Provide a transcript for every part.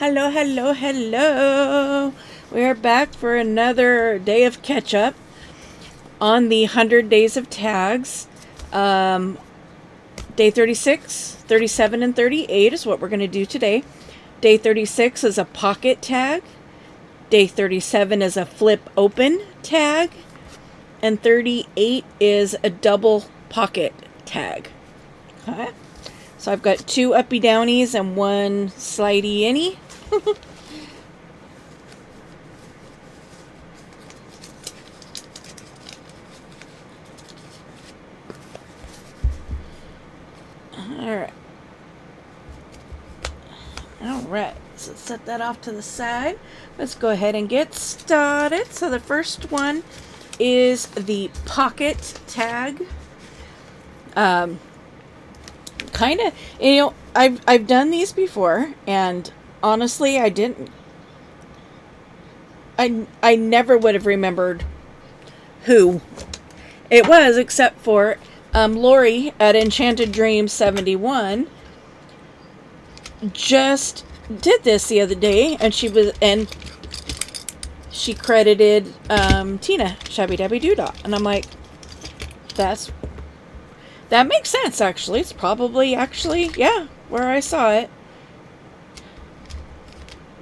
Hello, hello, hello. We are back for another day of catch up on the 100 days of tags. Day 36, 37, and 38 is what we're going to do today. Day 36 is a pocket tag. Day 37 is a flip open tag. And 38 is a double pocket tag. Okay. So I've got two uppy downies and one slidey innie. Alright. Alright, so set that off to the side. Let's go ahead and get started. So the first one is the pocket tag. Kind of, I've done these before, and honestly, I never would have remembered who it was, except for Lori at Enchanted Dreams 71 just did this the other day, and she credited Tina Shabby Dabby Doodah, and I'm like, that makes sense. Actually, it's probably where I saw it.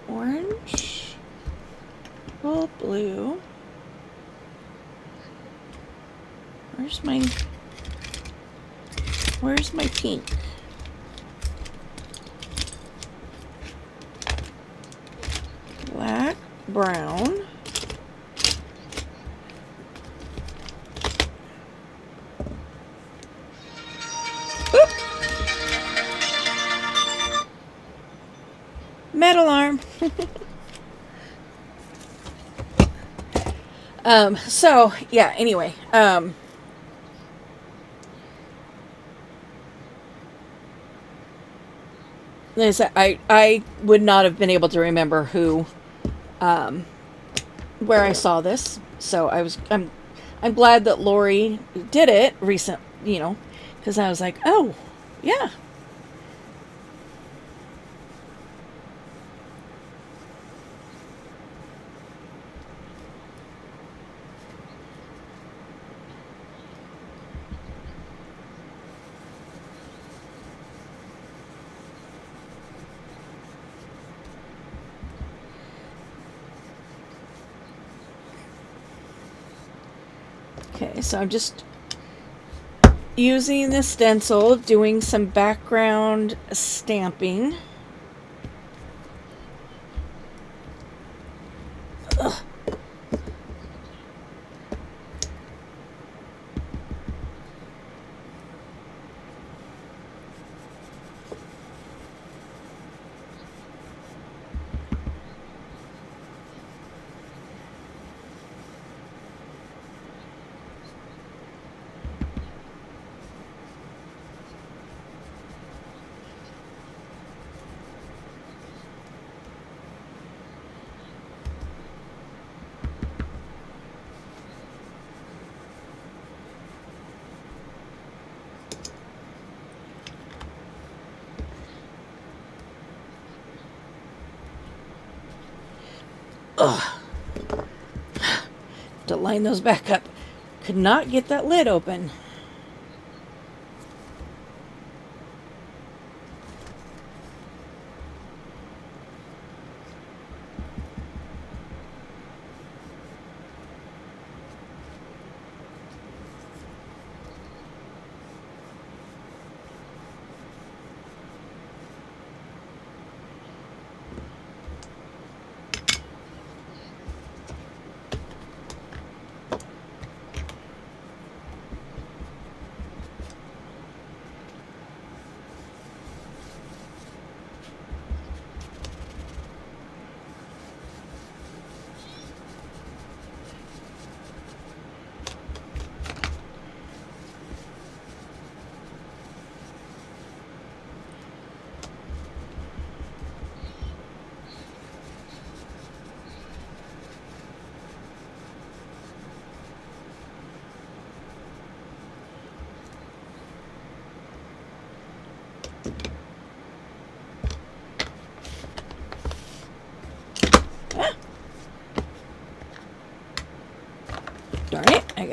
Orange, purple, blue. Where's my pink? Black, brown. Oop. Metal arm. So yeah, anyway, I would not have been able to remember who, where I saw this. So I'm glad that Lori did it recent, because I was like, oh, yeah. Okay, so I'm just using the stencil, doing some background stamping. Ugh. Ugh. To line those back up. Could not get that lid open.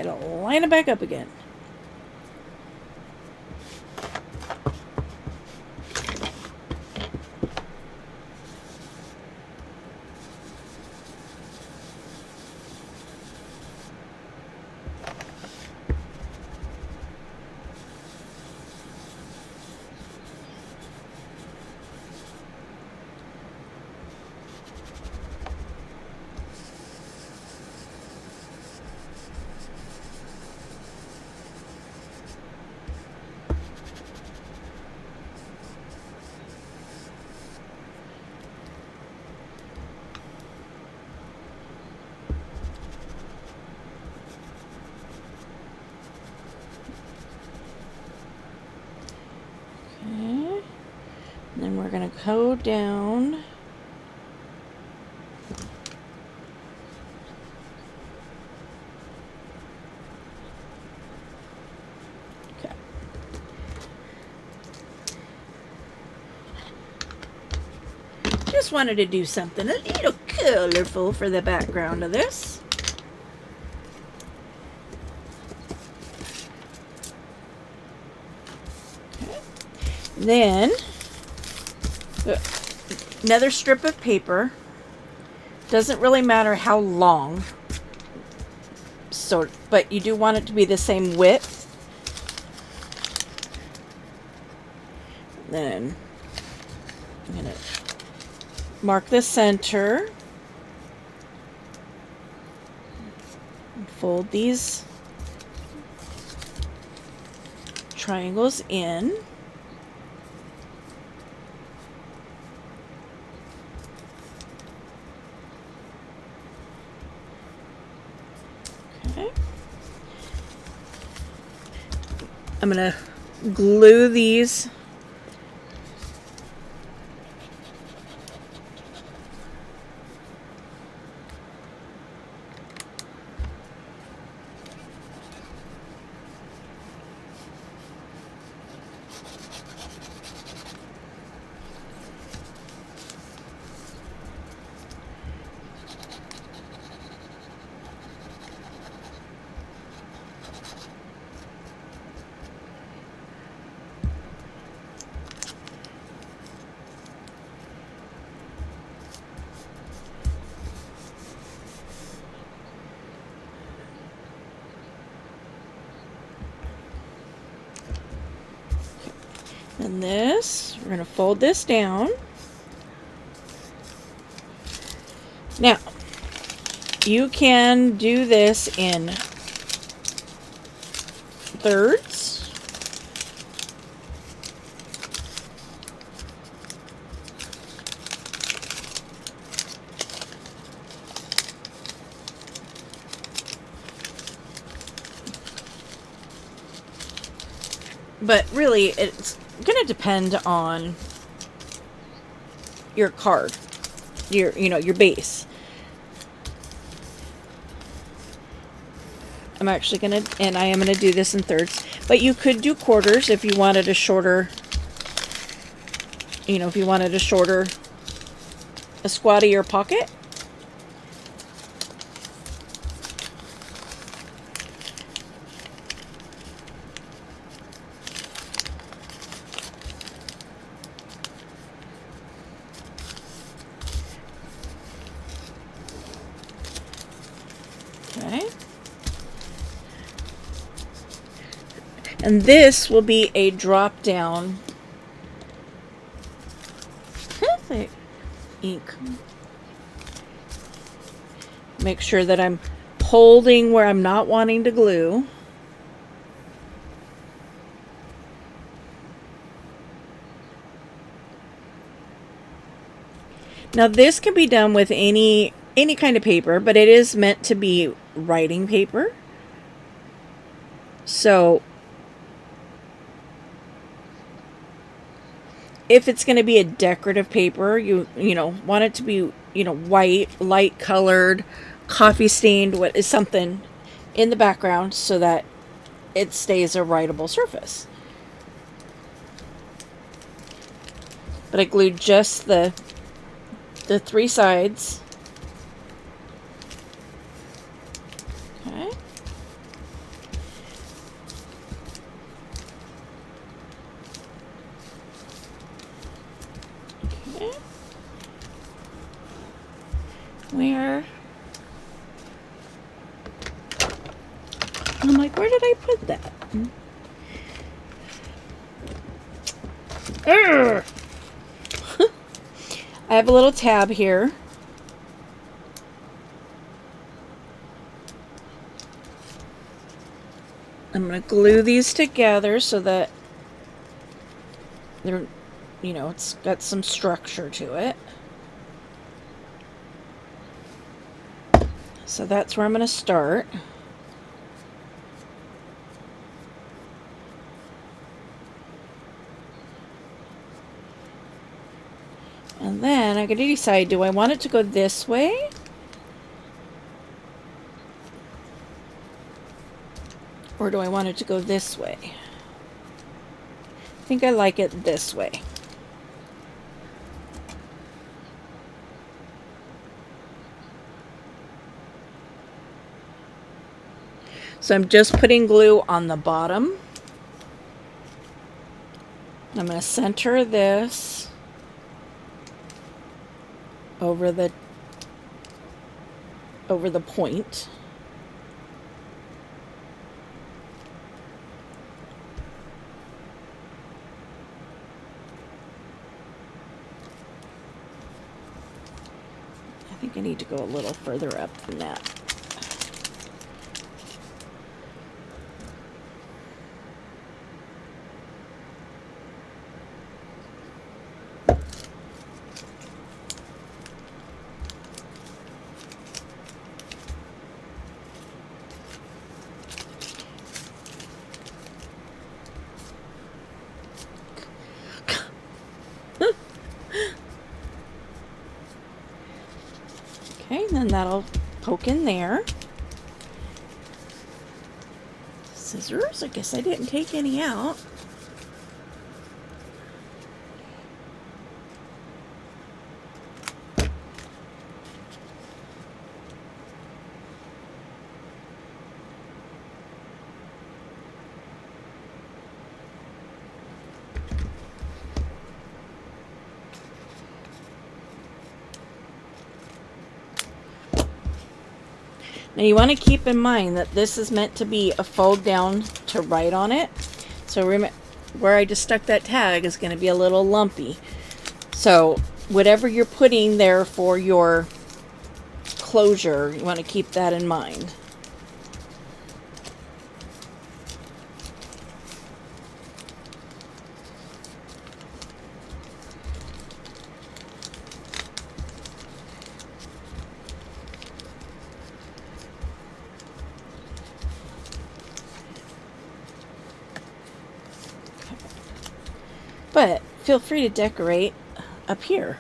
it'll line it back up again. Okay. And then we're going to go down. Okay. Just wanted to do something a little colorful for the background of this. Okay. Then another strip of paper. Doesn't really matter how long, so, but you do want it to be the same width. Then I'm going to mark the center. Fold these triangles in. Okay. I'm going to glue these and this. We're going to fold this down. Now, you can do this in thirds. But really, it's going to depend on your card, your base. I'm actually going to, and I am going to do this in thirds, but you could do quarters if you wanted a shorter, if you wanted a squattier pocket. Okay. And this will be a drop down ink. Make sure that I'm holding where I'm not wanting to glue. Now this can be done with any kind of paper, but it is meant to be writing paper. So if it's going to be a decorative paper, you want it to be, white, light colored, coffee stained, what is something in the background so that it stays a writable surface. But I glued just the three sides. Okay. Where? I'm like, where did I put that? I have a little tab here. I'm going to glue these together so that they're, you know, it's got some structure to it. So that's where I'm going to start. And then I got to decide, do I want it to go this way? Or do I want it to go this way? I think I like it this way. So I'm just putting glue on the bottom. I'm going to center this over the point. I think I need to go a little further up than that. Okay, then that'll poke in there. Scissors, I guess I didn't take any out. Now you want to keep in mind that this is meant to be a fold down to write on it. So remember, where I just stuck that tag is going to be a little lumpy. So whatever you're putting there for your closure, you want to keep that in mind. But feel free to decorate up here.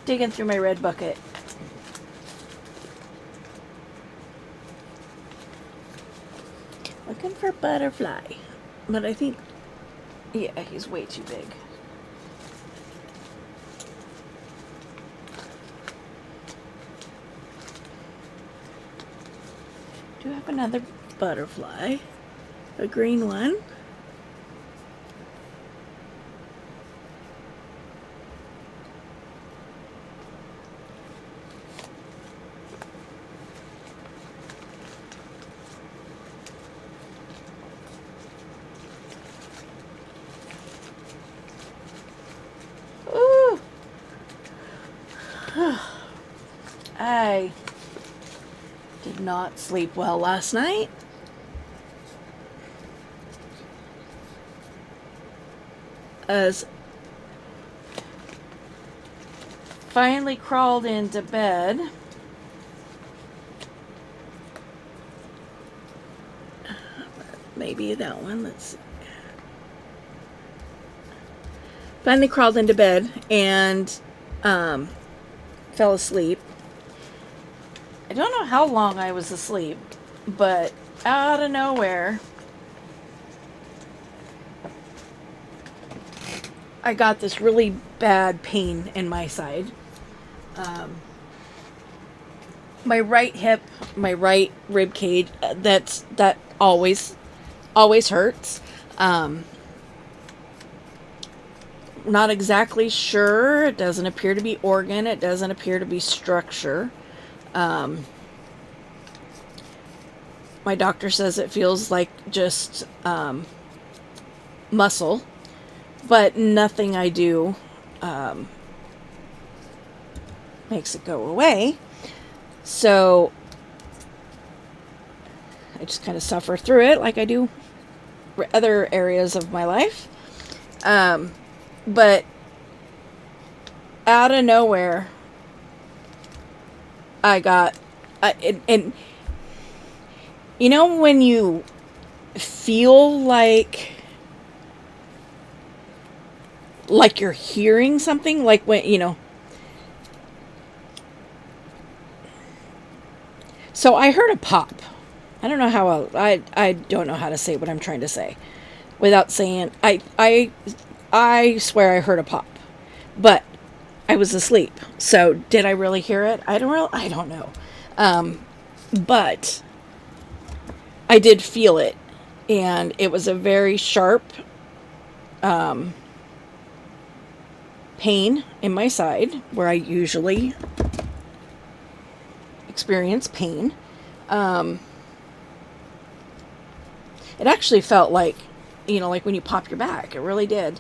Digging through my red bucket. Looking for butterfly. But I think, yeah, he's way too big. Do you have another butterfly? A green one? I did not sleep well last night. As finally crawled into bed. Maybe that one. Let's see. Finally crawled into bed and fell asleep. I don't know how long I was asleep, but out of nowhere, I got this really bad pain in my side. My right hip, my right rib cage, that always hurts. Not exactly sure. It doesn't appear to be organ. It doesn't appear to be structure. My doctor says it feels like just muscle, but nothing I do makes it go away. So I just kind of suffer through it like I do other areas of my life. But out of nowhere, I got, and you know when you feel like you're hearing something, like when, you know. So I heard a pop. I don't know how I don't know how to say what I'm trying to say without saying, I swear I heard a pop, but I was asleep. So did I really hear it? I don't know. But I did feel it, and it was a very sharp pain in my side where I usually experience pain. It actually felt like, like when you pop your back. It really did.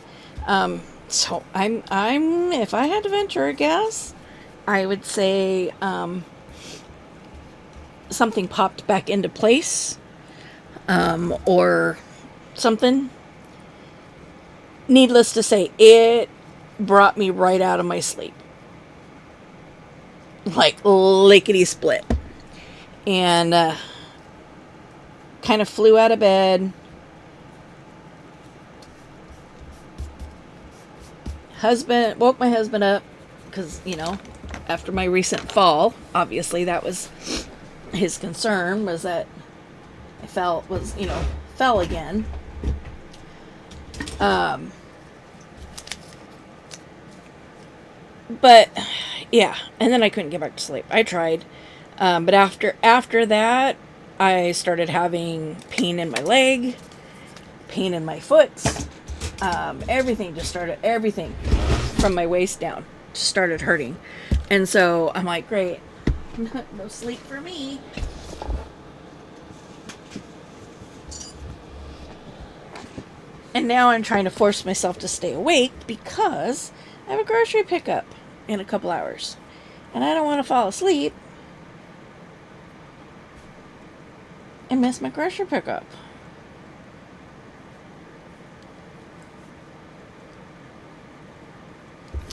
So I'm if I had to venture a guess, I would say something popped back into place, or something. Needless to say, it brought me right out of my sleep, like lickety split, and kind of flew out of bed. Woke my husband up because, after my recent fall, obviously that was his concern, was that I fell again. But yeah, and then I couldn't get back to sleep. I tried. But after that, I started having pain in my leg, pain in my foot. Everything from my waist down just started hurting. And so I'm like, great, no sleep for me. And now I'm trying to force myself to stay awake because I have a grocery pickup in a couple hours. And I don't want to fall asleep and miss my grocery pickup.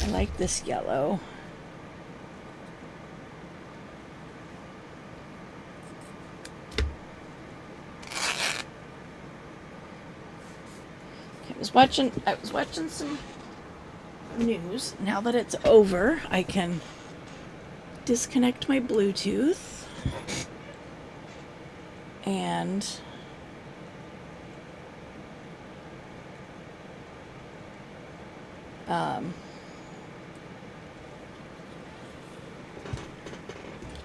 I like this yellow. I was watching some news. Now that it's over, I can disconnect my Bluetooth and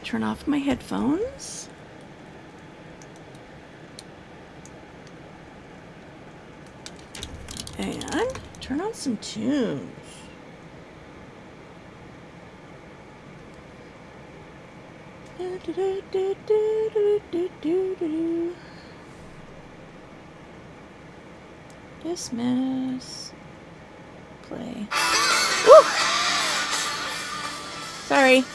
turn off my headphones. And turn on some tunes. Dismiss. Play. Woo! Sorry.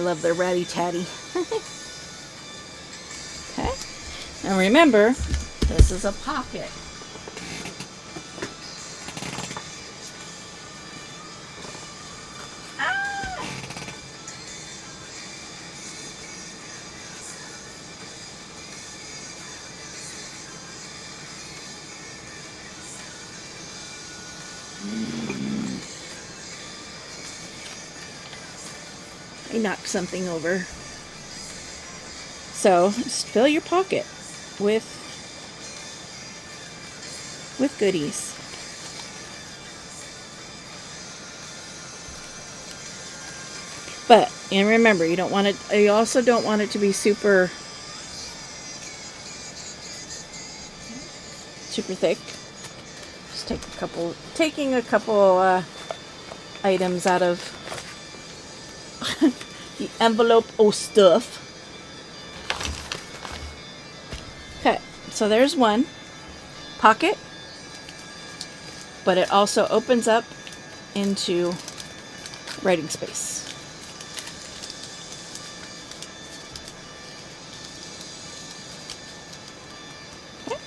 I love their ratty tatty. Okay. Now remember, this is a pocket. I knocked something over. So just fill your pocket with goodies. But, and remember, you also don't want it to be super thick. Just taking a couple items out of the envelope of stuff. Okay, so there's one pocket, but it also opens up into writing space. Okay.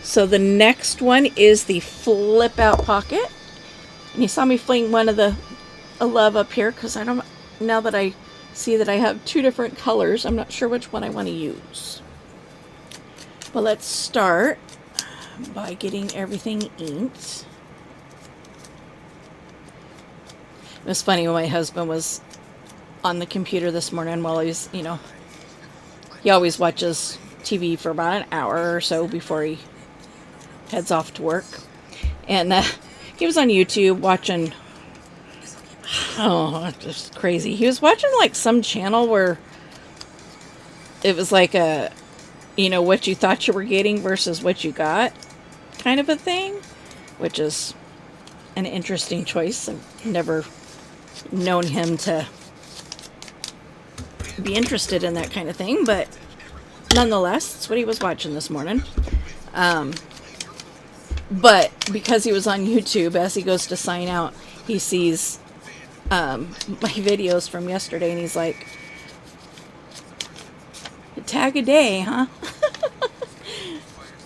So the next one is the flip out pocket. And you saw me fling one of the love up here because now that I see that I have two different colors, I'm not sure which one I want to use. But let's start by getting everything inked. It was funny when my husband was on the computer this morning while he's, he always watches TV for about an hour or so before he heads off to work. And he was on YouTube watching, just crazy. He was watching like some channel where it was like what you thought you were getting versus what you got kind of a thing, which is an interesting choice. I've never known him to be interested in that kind of thing, but nonetheless, that's what he was watching this morning. But because he was on YouTube, as he goes to sign out, he sees my videos from yesterday, and he's like, a tag a day, huh?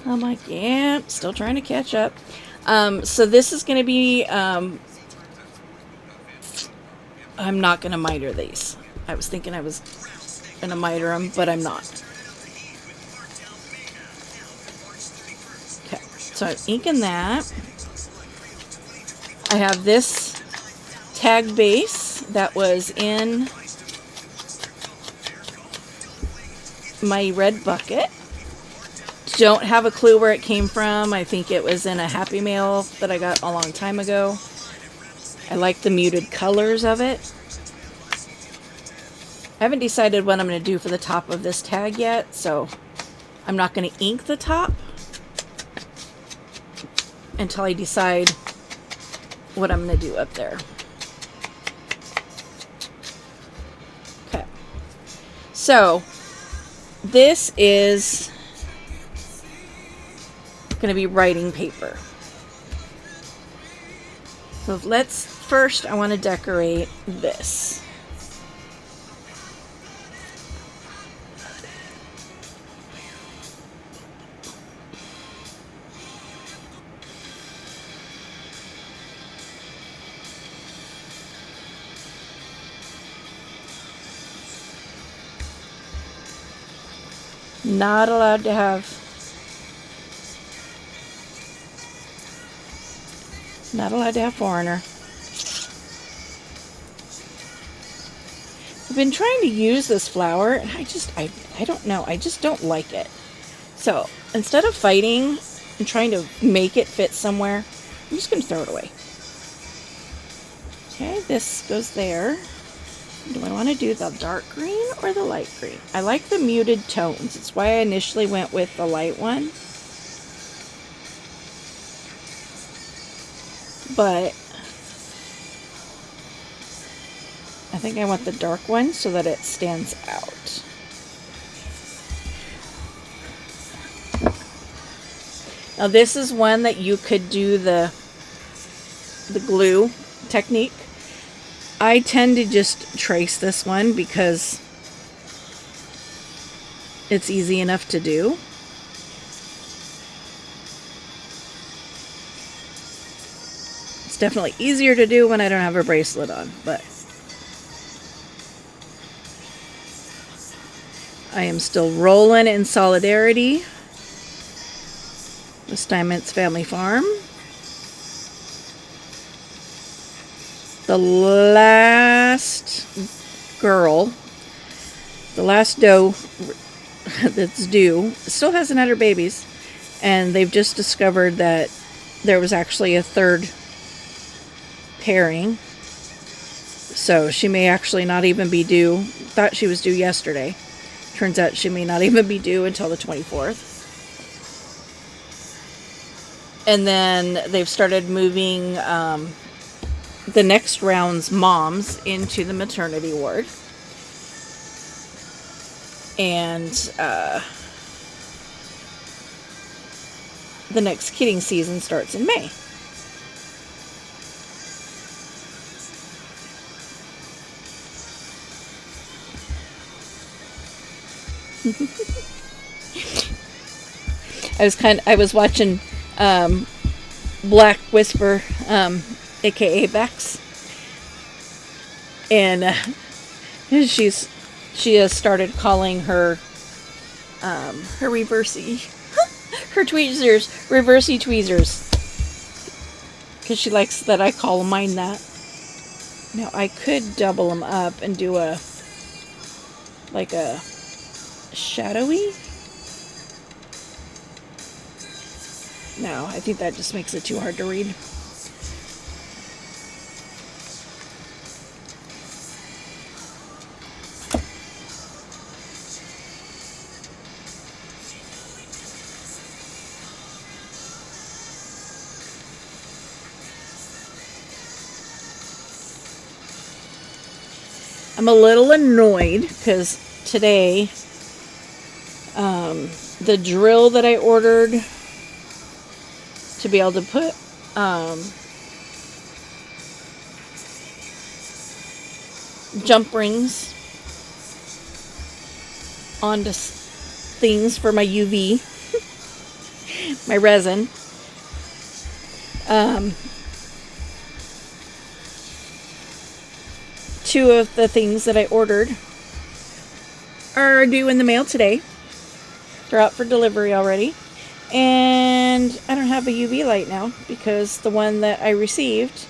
I'm like, yeah, still trying to catch up. So this is going to be, I'm not going to miter these. I was thinking I was going to miter them, but I'm not. Okay, so I'm inking that. I have this tag base that was in my red bucket. Don't have a clue where it came from. I think it was in a Happy Mail that I got a long time ago. I like the muted colors of it. I haven't decided what I'm going to do for the top of this tag yet, so I'm not going to ink the top until I decide what I'm going to do up there. Okay. So this is going to be writing paper. So first I want to decorate this. Not allowed to have foreigner. I've been trying to use this flower, and I don't know, I just don't like it. So instead of fighting and trying to make it fit somewhere, I'm just going to throw it away. Okay, this goes there. Do I want to do the dark green or the light green? I like the muted tones. It's why I initially went with the light one. But I think I want the dark one so that it stands out. Now this is one that you could do the glue technique. I tend to just trace this one because it's easy enough to do. It's definitely easier to do when I don't have a bracelet on, but I am still rolling in solidarity. This time it's Family Farm. The last girl, the last doe that's due, still hasn't had her babies. And they've just discovered that there was actually a third pairing. So she may actually not even be due. Thought she was due yesterday. Turns out she may not even be due until the 24th. And then they've started moving the next round's moms into the maternity ward. And the next kidding season starts in May. I was watching Black Whisper, aka Bex, and she has started calling her reversey her tweezers reversey tweezers, because she likes that I call mine that. Now I could double them up and do a shadowy. No, I think that just makes it too hard to read. I'm a little annoyed because today the drill that I ordered to be able to put jump rings onto things for my UV, my resin. Two of the things that I ordered are due in the mail today. They're out for delivery already. And I don't have a UV light now because the one that I received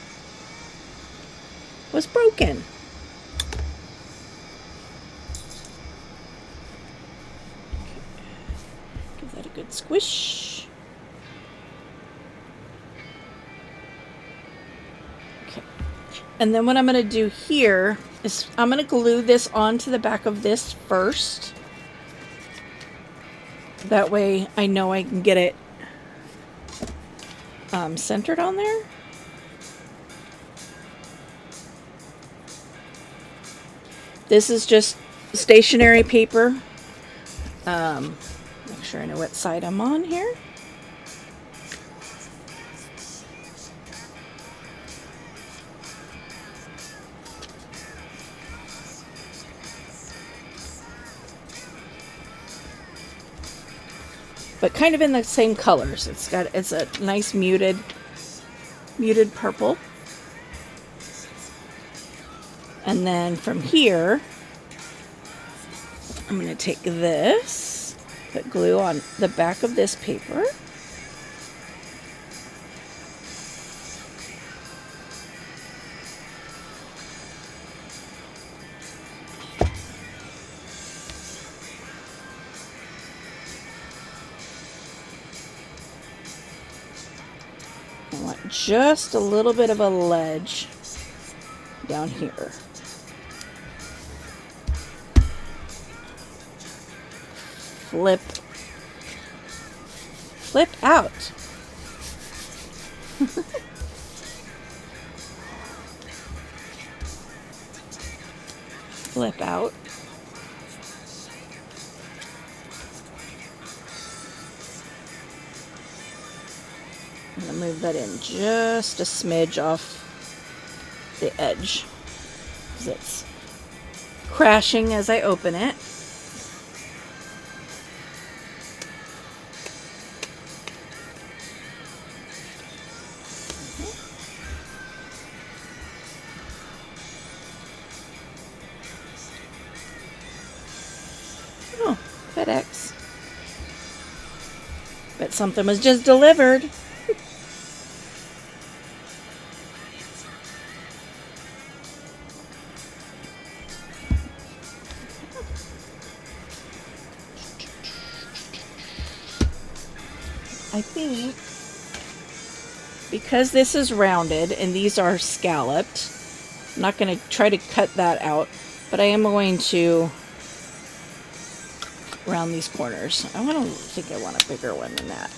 was broken. Give that a good squish. Okay. And then what I'm going to do here is I'm going to glue this onto the back of this first. That way I know I can get it centered on there. This is just stationery paper. Make sure I know what side I'm on here. But kind of in the same colors. It's a nice muted purple. And then from here, I'm going to take this, put glue on the back of this paper. I want just a little bit of a ledge down here. Flip out. Flip out. I'm going to move that in just a smidge off the edge. because it's crashing as I open it. Oh, FedEx. Bet something was just delivered. I think because this is rounded and these are scalloped, I'm not going to try to cut that out, but I am going to round these corners. I think I want a bigger one than that.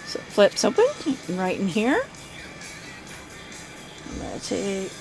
So it flips open right in here. I'm going to take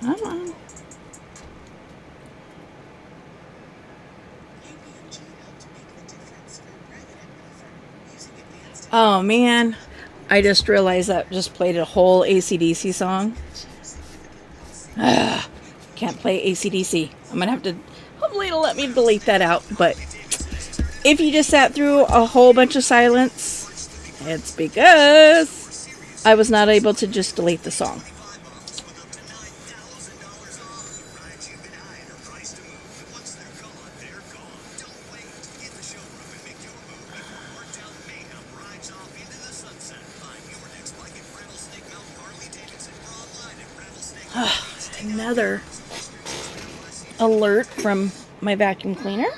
come on. Oh man, I just realized that just played a whole AC/DC song. Can't play AC/DC. I'm gonna have to, hopefully it'll let me delete that out, but if you just sat through a whole bunch of silence, it's because I was not able to just delete the song. Another alert from my vacuum cleaner.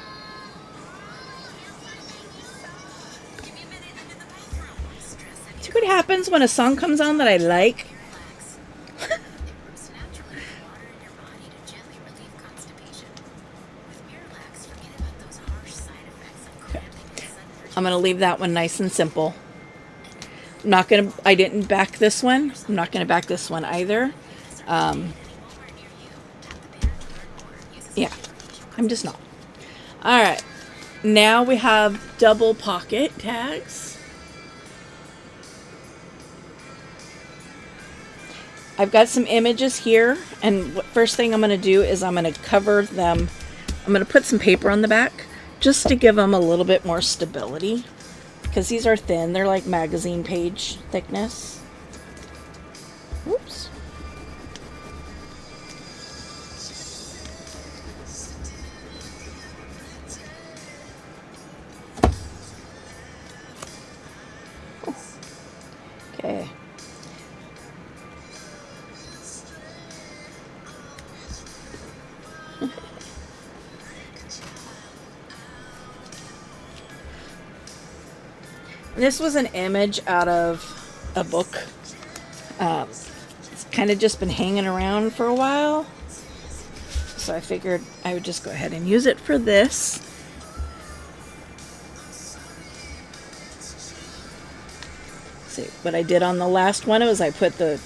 See what happens when a song comes on that I like? Okay. I'm going to leave that one nice and simple. I didn't back this one. I'm not going to back this one either. Yeah, I'm just not. All right, now we have double pocket tags. I've got some images here, and first thing I'm going to do is I'm going to cover them. I'm going to put some paper on the back just to give them a little bit more stability, because these are thin. They're like magazine page thickness. Oops. Okay. This was an image out of a book. It's kind of just been hanging around for a while, so I figured I would just go ahead and use it for this. See, what I did on the last one was I put the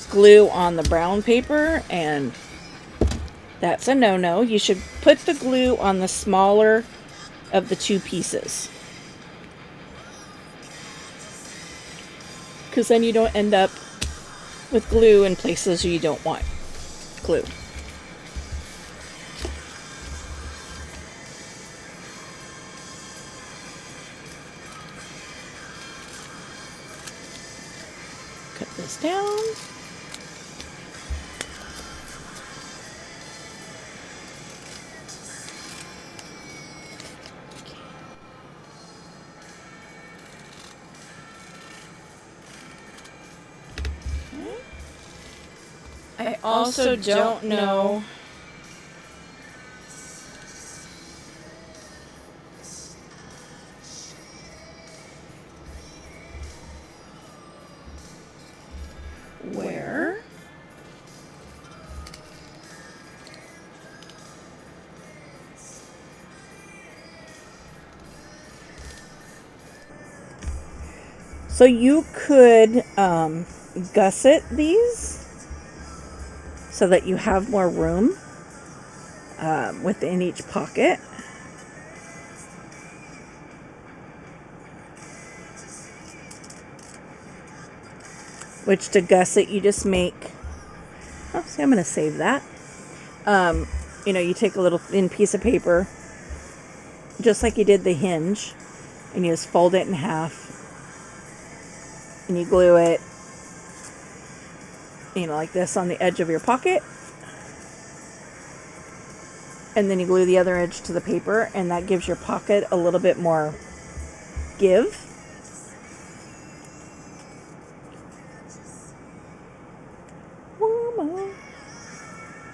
glue on the brown paper, and that's a no-no. You should put the glue on the smaller of the two pieces, because then you don't end up with glue in places you don't want glue. Cut this down. I also don't know where so you could gusset these so that you have more room within each pocket. Which to gusset, you just make, oh, see, I'm going to save that. You know, you take a little thin piece of paper, just like you did the hinge, and you just fold it in half, and you glue it, you know, like this on the edge of your pocket. And then you glue the other edge to the paper, and that gives your pocket a little bit more give.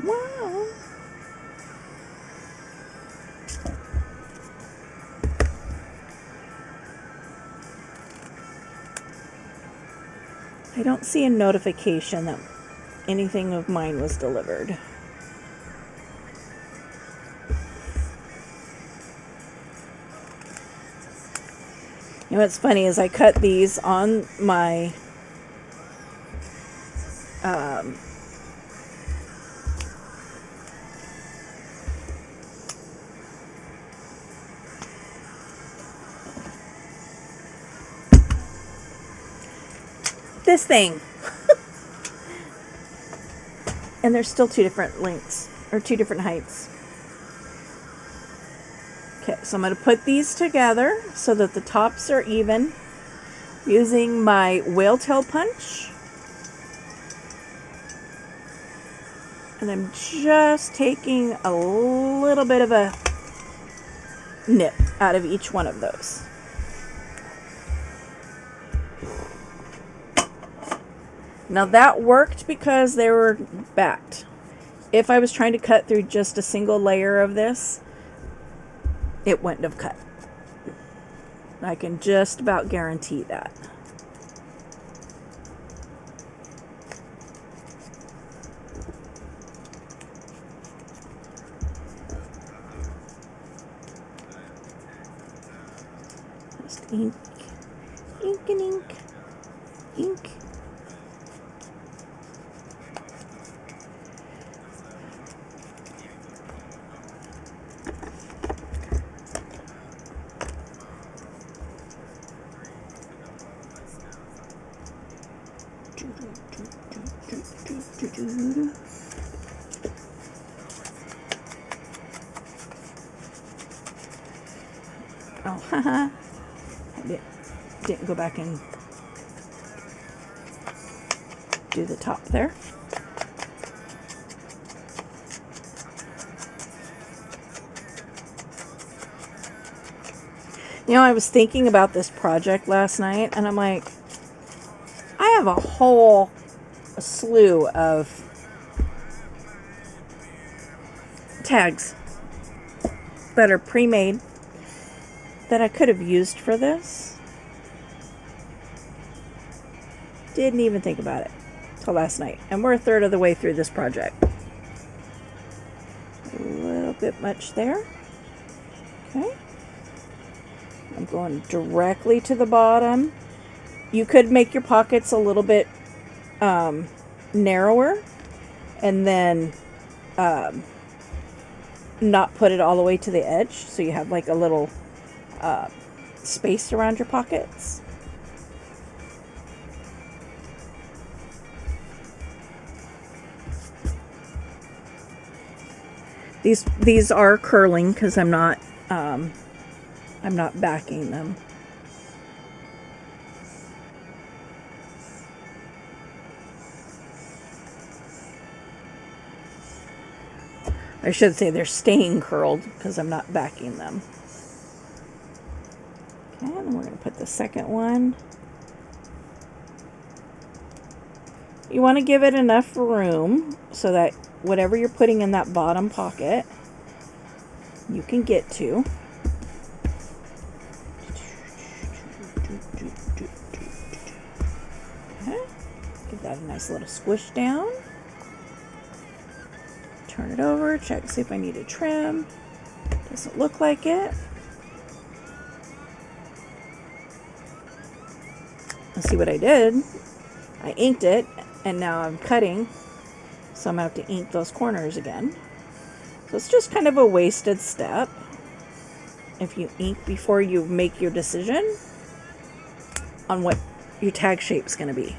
Wow. I don't see a notification that anything of mine was delivered. You know what's funny is I cut these on my this thing. And there's still two different lengths, or two different heights. Okay, so I'm going to put these together so that the tops are even using my whale tail punch. And I'm just taking a little bit of a nip out of each one of those. Now that worked because they were backed. If I was trying to cut through just a single layer of this, it wouldn't have cut. I can just about guarantee that. Just ink, ink and ink, ink. Oh, haha. I didn't go back and do the top there. You know, I was thinking about this project last night, and I'm like, I have a whole slew of tags that are pre-made that I could have used for this. Didn't even think about it till last night. And we're a third of the way through this project. A little bit much there. Okay. I'm going directly to the bottom. You could make your pockets a little bit narrower and then not put it all the way to the edge, so you have like a little space around your pockets. These are curling because I'm not backing them. I should say they're staying curled because I'm not backing them. Okay, and then we're going to put the second one. You want to give it enough room so that whatever you're putting in that bottom pocket, you can get to. Okay. Give that a nice little squish down. Turn it over, check, see if I need a trim. Doesn't look like it. Let's see what I did. I inked it, and now I'm cutting, so I'm going to have to ink those corners again. So it's just kind of a wasted step if you ink before you make your decision on what your tag shape's going to be.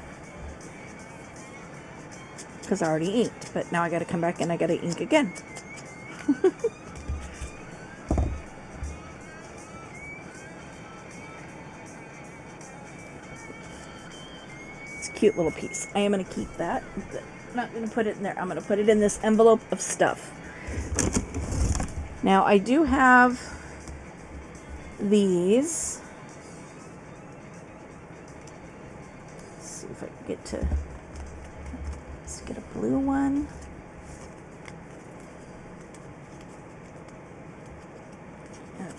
Because I already inked, but now I got to come back and I got to ink again. It's a cute little piece. I am going to keep that. I'm not going to put it in there. I'm going to put it in this envelope of stuff. Now I do have these. Let's see if I can get to. Let's get a blue one. And a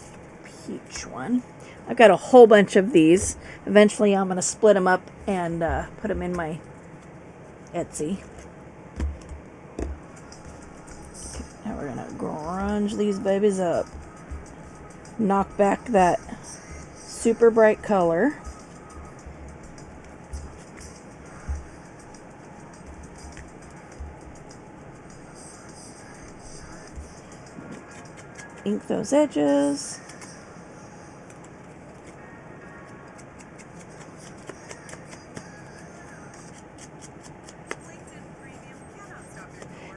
peach one. I've got a whole bunch of these. Eventually I'm going to split them up and put them in my Etsy. Now we're going to grunge these babies up. Knock back that super bright color. Ink those edges.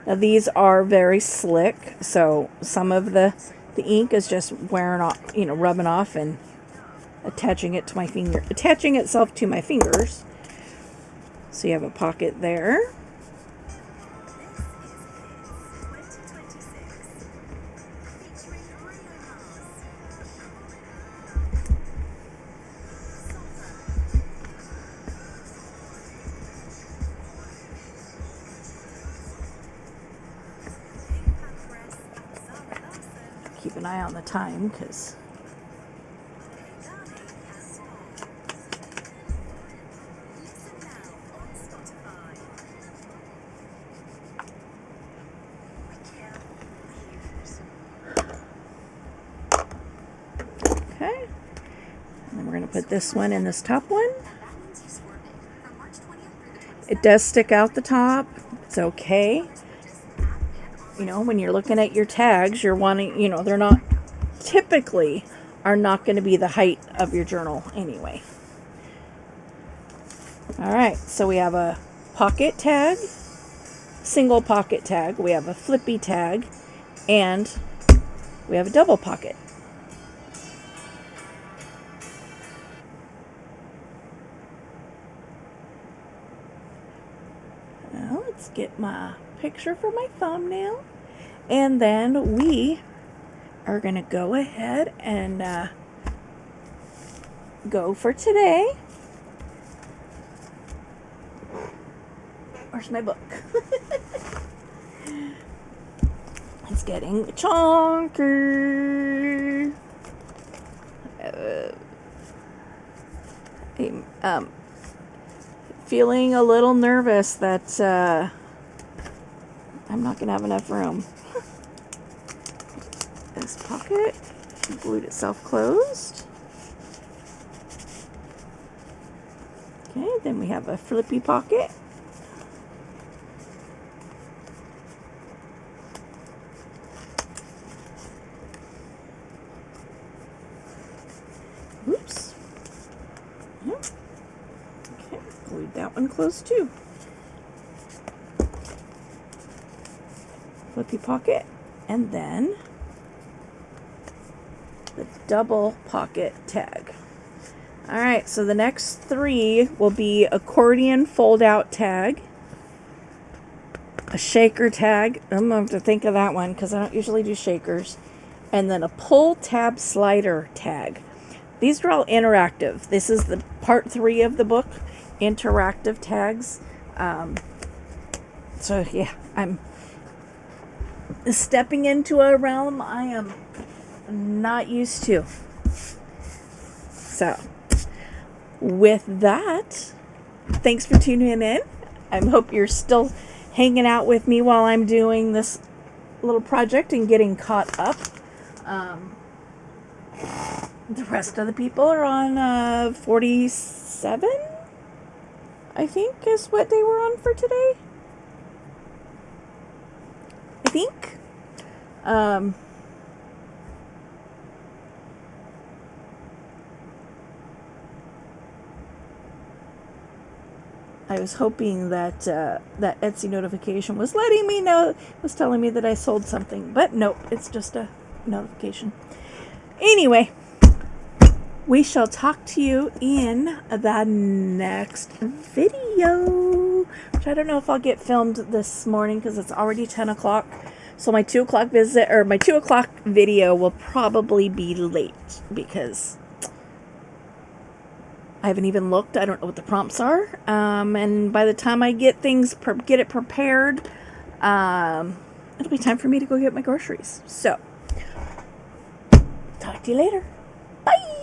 Now these are very slick, so some of the ink is just wearing off, rubbing off and attaching it to my finger, attaching itself to my fingers. So you have a pocket there. Keep an eye on the time because okay, and then we're going to put this one in this top one. It does stick out the top. It's okay. When you're looking at your tags, you're wanting, they're not typically are not going to be the height of your journal anyway. All right, so we have a pocket tag, single pocket tag, we have a flippy tag, and we have a double pocket. Now let's get my picture for my thumbnail. And then we are going to go ahead and go for today. Where's my book? It's getting chunky. Feeling a little nervous that I'm not going to have enough room. This pocket glued itself closed. Okay, then we have a flippy pocket. Oops. Yep. Okay, glued that one closed too. Flippy pocket, and then the double pocket tag. All right, so the next three will be accordion fold out tag, a shaker tag. I'm going to have to think of that one because I don't usually do shakers, and then a pull tab slider tag. These are all interactive. This is the part 3 of the book, interactive tags. So yeah, I'm stepping into a realm I am not used to. So with that, thanks for tuning in. I hope you're still hanging out with me while I'm doing this little project and getting caught up. The rest of the people are on 47, I think is what they were on for today. I think. I was hoping that that Etsy notification was letting me know, was telling me that I sold something, but nope, it's just a notification. Anyway, we shall talk to you in the next video, which I don't know if I'll get filmed this morning because it's already 10 o'clock. So my 2 o'clock my 2 o'clock video will probably be late because I haven't even looked. I don't know what the prompts are. And by the time I get it prepared, it'll be time for me to go get my groceries. So, talk to you later. Bye!